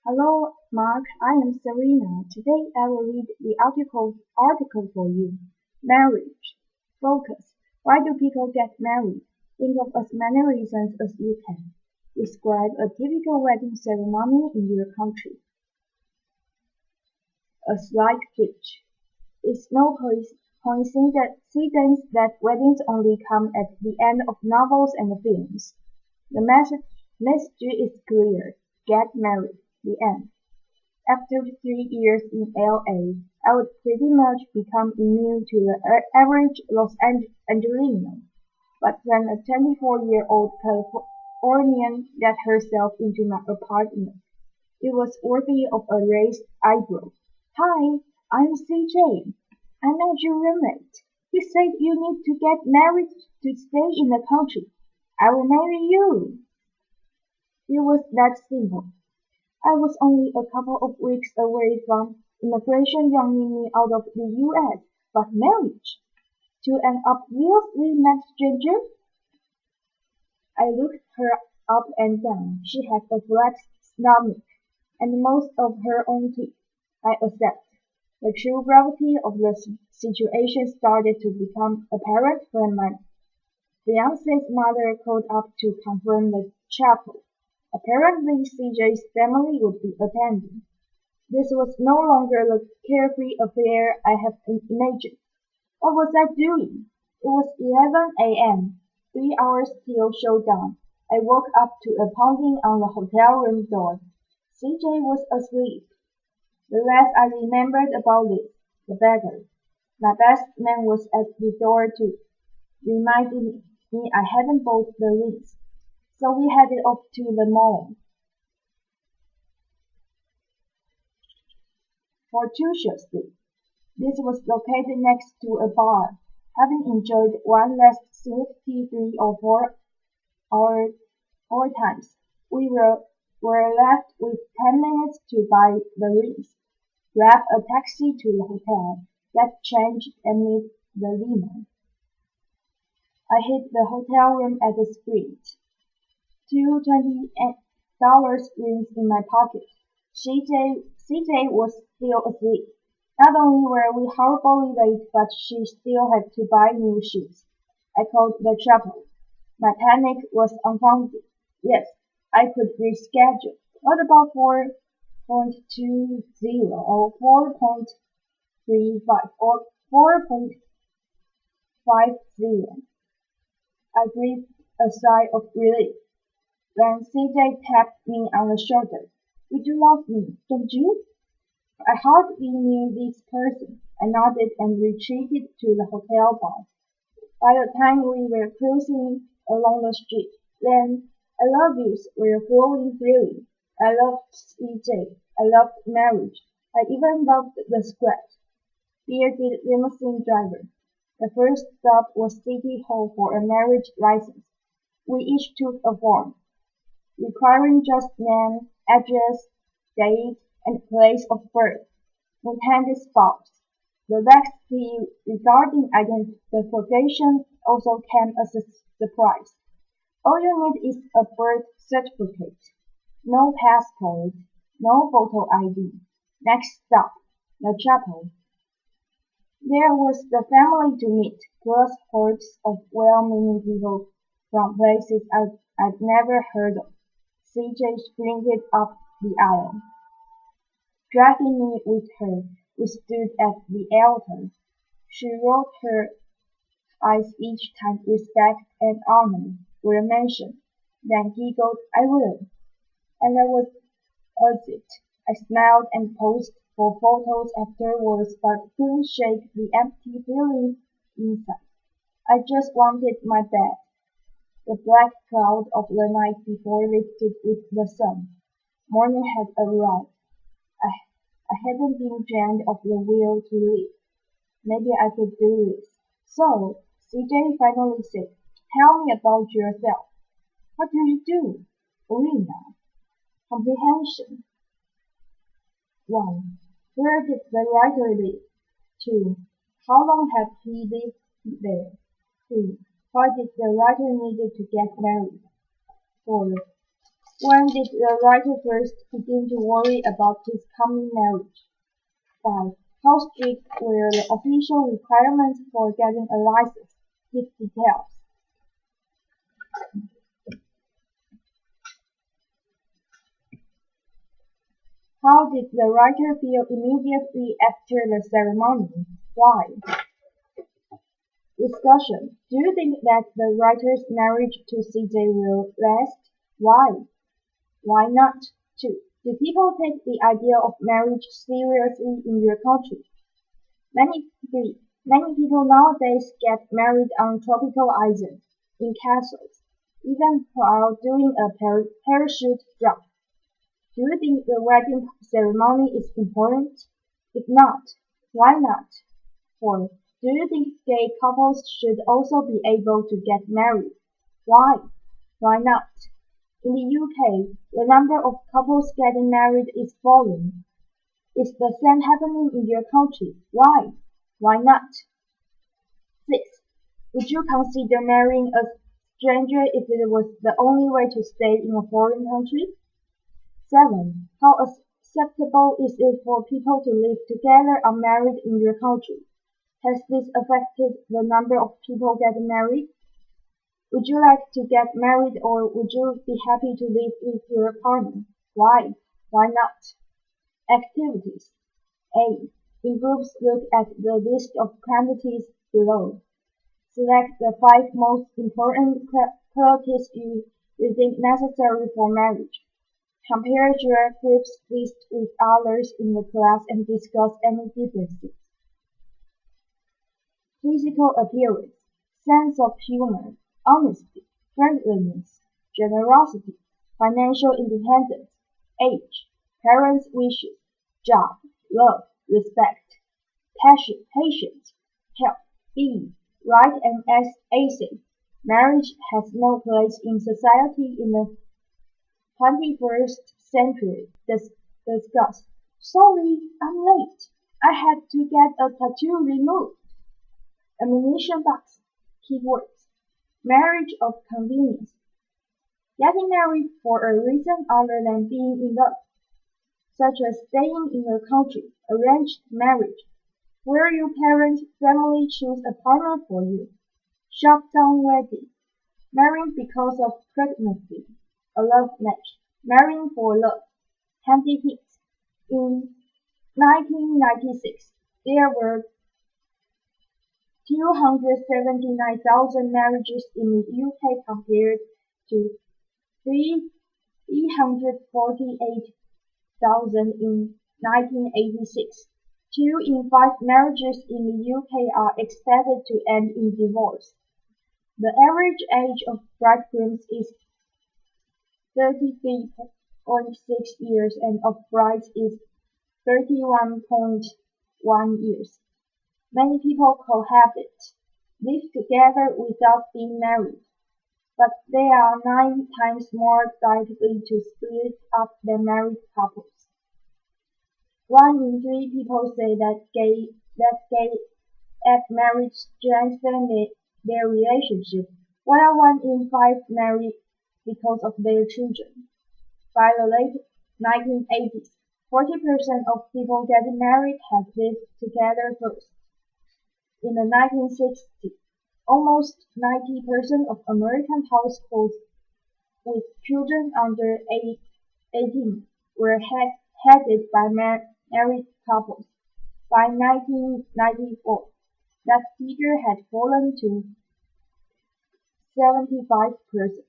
Hello, Mark. I am Serena. Today I will read the article for you. Marriage. Focus. Why do people get married? Think of as many reasons as you can. Describe a typical wedding ceremony in your country. A slight hitch. It's no coincidence that weddings only come at the end of novels and films. The message is clear. Get married. The end. After 3 years in LA, I would pretty much become immune to the average Los Angelino. But when a 24-year-old Californian let herself into my apartment, it was worthy of a raised eyebrow. Hi, I'm CJ. I met your roommate. He said you need to get married to stay in the country. I will marry you. It was that simple. I was only a couple of weeks away from immigration running me out of the US, but marriage? To an obviously met stranger? I looked her up and down. She had a flat stomach and most of her own teeth. I accept. The true gravity of the situation started to become apparent when my fiance's mother called up to confirm the chapel. Apparently CJ's family would be attending. This was no longer the carefree affair I had imagined. What was I doing? It was 11 a.m. 3 hours till showdown. I woke up to a pounding on the hotel room door. CJ was asleep. The less I remembered about this, the better. My best man was at the door too, reminding me I hadn't bought the rings. So we headed off to the mall. Fortuitously, this was located next to a bar. Having enjoyed one last sweet tea 3 or 4 times, we were left with 10 minutes to buy the rings, grab a taxi to the hotel, get changed, and meet the limo. I hit the hotel room at the sprint. Two $20 rings in my pocket. CJ was still asleep. Not only were we horribly late, but she still had to buy new shoes. I called the chapel. My panic was unfounded. Yes, I could reschedule. What about 4.20 or 4.35 or 4.50? I breathed a sigh of relief. Then CJ tapped me on the shoulder. You do love me, don't you? I hardly knew this person. I nodded and retreated to the hotel bar. By the time we were cruising along the street, then I love yous were flowing freely. I loved CJ. I loved marriage. I even loved the squat, bearded limousine driver. The first stop was City Hall for a marriage license. We each took a form, requiring just name, address, date, and place of birth, intended spouse. The laxity regarding identification also came as a surprise. All you need is a birth certificate, no passport, no photo ID. Next stop, the chapel. There was the family to meet, plus hordes of well-meaning people from places I'd never heard of. CJ sprinted up the aisle, dragging me with her. We stood at the altar. She rolled her eyes each time respect and honor were mentioned, then giggled, I will. And I was it. I smiled and posed for photos afterwards but couldn't shake the empty feeling inside. I just wanted my bed. The black cloud of the night before lifted with the sun. Morning had arrived. I hadn't been drained of the will to live. Maybe I could do this. So, CJ finally said, tell me about yourself. What do you do? Arena. Comprehension. 1. Where did the writer live? 2. How long had he lived there? 3. Why did the writer need to get married? 4. When did the writer first begin to worry about his coming marriage? 5. How strict were the official requirements for getting a license? Give details. How did the writer feel immediately after the ceremony? Why? Discussion. Do you think that the writer's marriage to CJ will last? Why? Why not? 2. Do people take the idea of marriage seriously in your country? 3. Many people nowadays get married on tropical islands, in castles, even while doing a parachute drop. Do you think the wedding ceremony is important? If not, why not? 4. Do you think gay couples should also be able to get married? Why? Why not? In the UK, the number of couples getting married is falling. Is the same happening in your country? Why? Why not? 6. Would you consider marrying a stranger if it was the only way to stay in a foreign country? 7. How acceptable is it for people to live together unmarried in your country? Has this affected the number of people getting married? Would you like to get married or would you be happy to live with your partner? Why? Why not? Activities. A. In groups, look at the list of quantities below. Select the 5 most important qualities you think necessary for marriage. Compare your group's list with others in the class and discuss any differences. Physical appearance, sense of humor, honesty, friendliness, generosity, financial independence, age, parents' wishes, job, love, respect, passion, patience, health. B. Right and essay. Marriage has no place in society in the 21st century. Discuss. Sorry, I'm late. I had to get a tattoo removed. Ammunition box. Keywords. Marriage of convenience. Getting married for a reason other than being in love, such as staying in a country. Arranged marriage, where your parents' family choose a partner for you. Shotgun wedding. Marrying because of pregnancy. A love match. Marrying for love. Handy hits. In 1996, there were 279,000 marriages in the UK compared to 348,000 in 1986. 2 in 5 marriages in the UK are expected to end in divorce. The average age of bridegrooms is 33.6 years and of brides is 31.1 years. Many people cohabit, live together without being married, but they are 9 times more likely to split up than married couples. 1 in 3 people say that gay marriage strengthens their relationship, while 1 in 5 marry because of their children. By the late 1980s, 40% of people getting married had lived together first. In the 1960s, almost 90% of American households with children under 18 were headed by married couples. By 1994, that figure had fallen to 75%.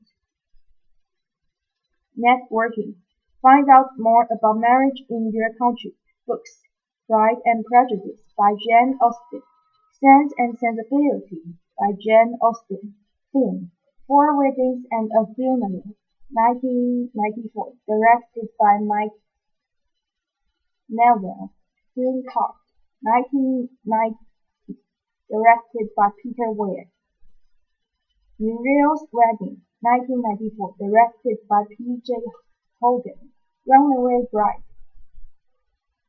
Networking. Find out more about marriage in your country. Books. Pride and Prejudice by Jane Austen. Sense and Sensibility by Jane Austen. Film. 4 Weddings and a Funeral. 1994. Directed by Mike Melville. Green Card. 1990. Directed by Peter Weir. Muriel's Wedding. 1994. Directed by P.J. Hogan. Runaway Bride.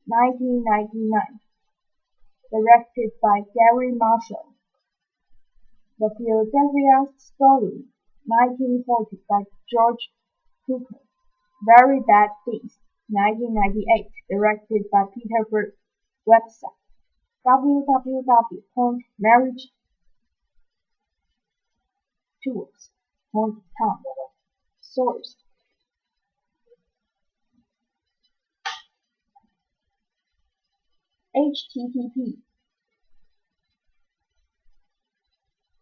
1999. Directed by Gary Marshall. The Philadelphia Story. 1940 by George Cukor. Very Bad Things, 1998, directed by Peter Berg. Website www.marriagetools.com. Source http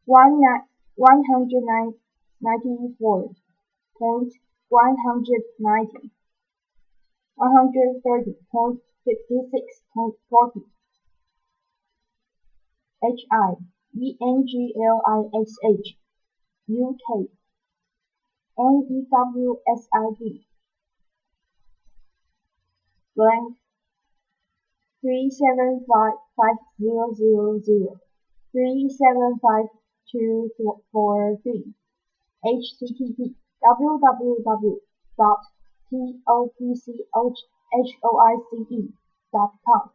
194.190 130.56.40 HIENGLISH UK NEWSID blank 3755000 3752243 http www.topchoice.com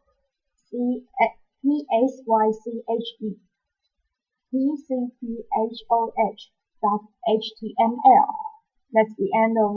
PSYCHE PCPHOH.html. That's the end of